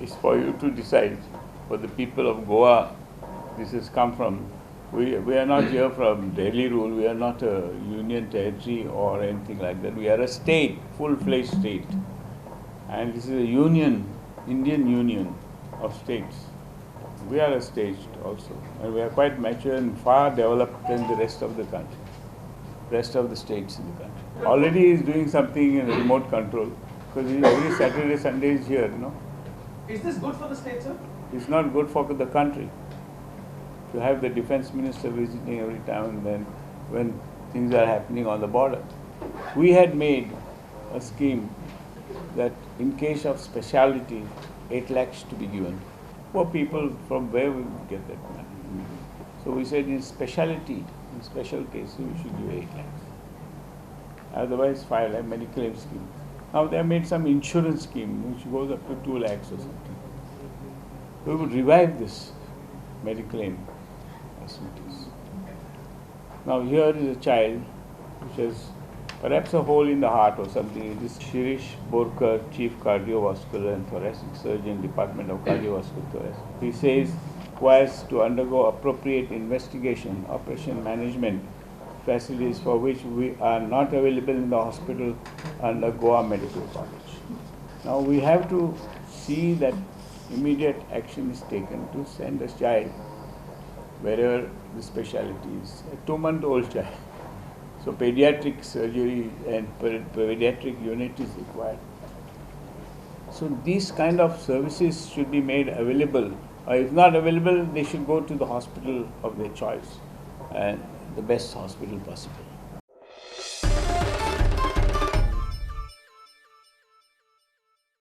is for you to decide. For the people of Goa, this has come from. We are not here from Delhi rule. We are not a union territory or anything like that. We are a state, full-fledged state, and this is a union, Indian Union of states. We are a state also, and we are quite mature and far developed than the rest of the country, rest of the states in the country. Already he is doing something in remote control, because every Saturday, Sunday is here, Is this good for the state, sir? It's not good for the country to have the defense minister visiting every time and then when things are happening on the border. We had made a scheme that in case of speciality, 8 lakhs to be given. Poor people, from where we would get that money? So we said in speciality, in special cases, we should give 8 lakhs. Otherwise, file a medical scheme. Now they have made some insurance scheme which goes up to 2 lakhs or something. We would revive this medical aid facilities. Now here is a child which has perhaps a hole in the heart or something. This Shirish Borkar, Chief Cardiovascular and Thoracic Surgeon, Department of Cardiovascular Thoracic. He says requires to undergo appropriate investigation, operation management facilities for which we are not available in the hospital under Goa Medical College. Now we have to see that immediate action is taken to send a child wherever the specialty is, a 2-month-old child. So pediatric surgery and pediatric unit is required. So these kind of services should be made available, or if not available, they should go to the hospital of their choice and the best hospital possible.